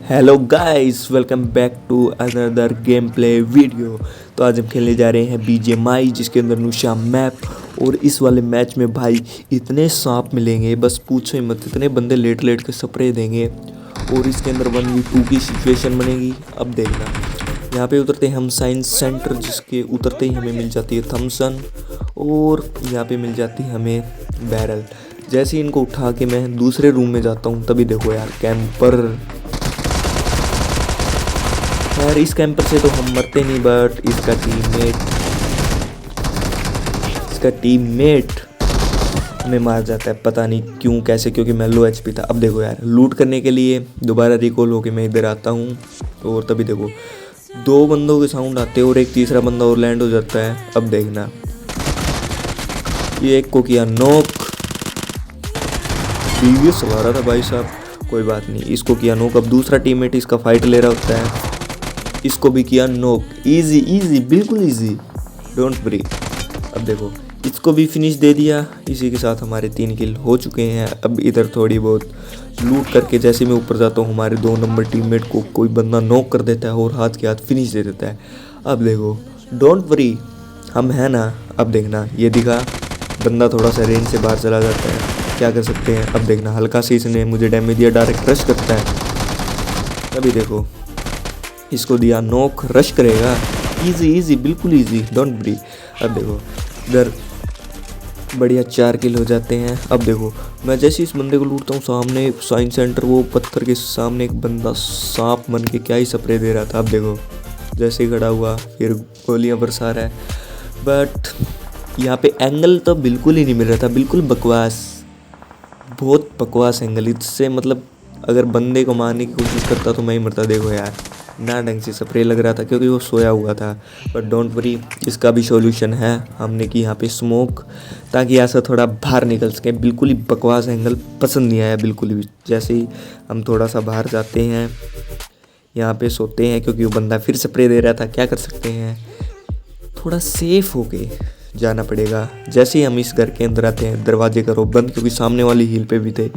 Hello guys, welcome back to another game play video. तो आज हम खेलने जा रहे हैं BGMI, जिसके अंदर नुशा मैप। और इस वाले मैच में भाई इतने सांप मिलेंगे, बस पूछो ही मत। इतने बंदे लेट लेट के स्प्रे देंगे और इसके अंदर 1v2 की सिचुएशन बनेगी। अब देखना, यहाँ पे उतरते हैं हम साइंस सेंटर, जिसके उतरते ही हमें मिल जाती है थम्सन और यहाँ पे मिल जाती है हमें बैरल। जैसे ही इनको उठा के मैं दूसरे रूम में जाता हूँ, तभी देखो यार कैंपर। यार इस कैंपर से तो हम मरते नहीं, बट इसका टीममेट हमें मार जाता है। पता नहीं क्यों, कैसे, क्योंकि मैं लो HP था। अब देखो यार, लूट करने के लिए दोबारा रिकॉल होके मैं इधर आता हूँ और तभी देखो दो बंदों के साउंड आते हैं और एक तीसरा बंदा और लैंड हो जाता है। अब देखना, ये एक को किया नॉक। प्रीवियस चला रहा था भाई साहब, कोई बात नहीं। इसको किया नॉक। अब दूसरा टीममेट इसका फाइट ले रहा होता है, इसको भी किया नॉक। इजी इजी, बिल्कुल इजी, डोंट वरी। अब देखो इसको भी फिनिश दे दिया। इसी के साथ हमारे 3 किल हो चुके हैं। अब इधर थोड़ी बहुत लूट करके जैसे मैं ऊपर जाता हूँ, हमारे 2 नंबर टीममेट को कोई बंदा नॉक कर देता है और हाथ के हाथ फिनिश दे देता है। अब देखो डोंट वरी, हम हैं ना। अब देखना, ये दिखा बंदा थोड़ा सा रेंज से बाहर चला जाता है, क्या कर सकते हैं। अब देखना, हल्का से इसने मुझे डैमेज दिया, डायरेक्ट रश करता है। तभी देखो इसको दिया नॉक, रश करेगा। इजी इजी, बिल्कुल इजी, डोंट वरी। अब देखो इधर बढ़िया 4 किल हो जाते हैं। अब देखो मैं जैसे इस बंदे को लूटता हूँ, सामने साइंस सेंटर, वो पत्थर के सामने एक बंदा सांप बन के क्या ही स्प्रे दे रहा था। अब देखो जैसे ही खड़ा हुआ, फिर गोलियाँ बरसा रहा है। बट यहाँ पे एंगल तो बिल्कुल ही नहीं मिल रहा था, बिल्कुल बकवास, बहुत बकवास एंगल। इससे मतलब अगर बंदे को मारने की कोशिश करता तो मैं ही मरता। देखो यार, ना ढंग से स्प्रे लग रहा था क्योंकि वो सोया हुआ था। बट डोंट वरी, इसका भी सॉल्यूशन है। हमने की यहाँ पे स्मोक, ताकि ऐसा थोड़ा बाहर निकल सके। बिल्कुल ही बकवास एंगल, पसंद नहीं आया बिल्कुल भी। जैसे ही हम थोड़ा सा बाहर जाते हैं, यहाँ पे सोते हैं क्योंकि वो बंदा फिर स्प्रे दे रहा था। क्या कर सकते हैं, थोड़ा सेफ होके जाना पड़ेगा। जैसे ही हम इस घर के अंदर आते हैं, दरवाजे करो बंद, क्योंकि सामने वाली हील पे भी थे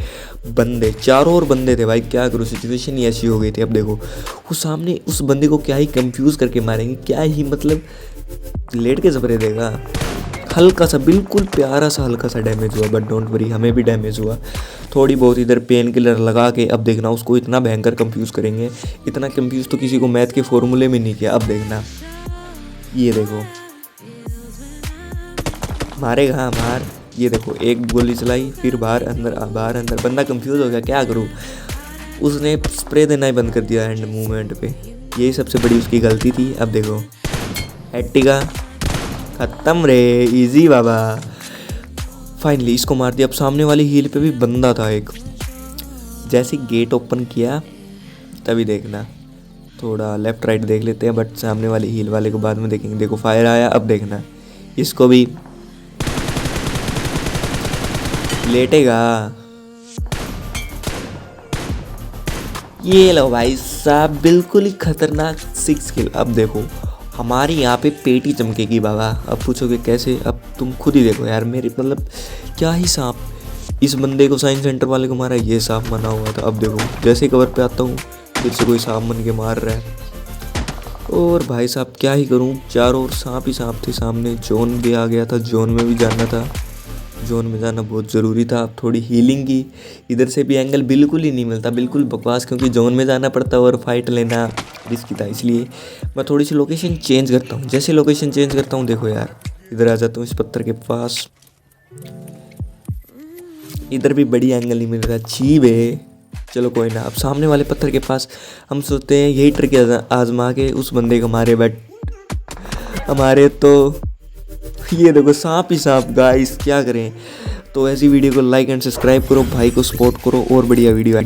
बंदे, चारों ओर बंदे थे भाई। क्या करूँ, सिचुएशन ही ऐसी हो गई थी। अब देखो वो सामने उस बंदे को क्या ही कंफ्यूज करके मारेंगे, क्या ही मतलब लेट के स्प्रे देगा। हल्का सा, बिल्कुल प्यारा सा हल्का सा डैमेज हुआ, बट डोंट वरी, हमें भी डैमेज हुआ थोड़ी बहुत। इधर पेन किलर लगा के अब देखना उसको इतना भयंकर कंफ्यूज करेंगे। इतना कंफ्यूज तो किसी को मैथ के फॉर्मूले में नहीं किया। अब देखना, ये देखो मारेगा, मार। ये देखो एक गोली चलाई, फिर बाहर अंदर। बंदा कंफ्यूज हो गया, क्या करूँ। उसने स्प्रे देना ही बंद कर दिया एंड मूवमेंट पे, यही सबसे बड़ी उसकी गलती थी। अब देखो एट्टिका ख़त्म रे, इजी बाबा। फाइनली इसको मार दिया। अब सामने वाली हील पे भी बंदा था एक। जैसे गेट ओपन किया, तभी देखना, थोड़ा लेफ्ट राइट देख लेते हैं, बट सामने वाली हील वाले को बाद में देखेंगे। देखो फायर आया। अब देखना, इसको भी लेटेगा। ये लो भाई साहब, बिल्कुल ही खतरनाक 6 किल। अब देखो हमारी यहाँ पे पेटी चमकेगी बाबा। अब पूछोगे कैसे, अब तुम खुद ही देखो यार। मेरे मतलब क्या ही सांप, इस बंदे को साइंस सेंटर वाले को मारा, ये सांप बना हुआ था। अब देखो जैसे ही कवर पे आता हूँ, फिर से कोई सांप बन के मार रहा है। और भाई साहब क्या ही करूँ, चारों ओर सांप ही सांप थे सामने। जोन भी आ गया था, जोन में भी जाना था। जोन में जाना बहुत ज़रूरी था। अब थोड़ी हीलिंग की, इधर से भी एंगल बिल्कुल ही नहीं मिलता, बिल्कुल बकवास, क्योंकि जोन में जाना पड़ता और फाइट लेना रिस्की था। इसलिए मैं थोड़ी सी लोकेशन चेंज करता हूँ। जैसे लोकेशन चेंज करता हूँ, देखो यार इधर आ जाता हूँ इस पत्थर के पास। इधर भी बड़ी एंगल नहीं मिल रहा, अजीब है। चलो कोई ना, अब सामने वाले पत्थर के पास हम सोचते हैं यही ट्रिक आजमा के उस बंदे को मारे, बट हमारे तो ये देखो सांप ही सांप गाइस, क्या करें। तो ऐसी वीडियो को लाइक एंड सब्सक्राइब करो, भाई को सपोर्ट करो और बढ़िया वीडियो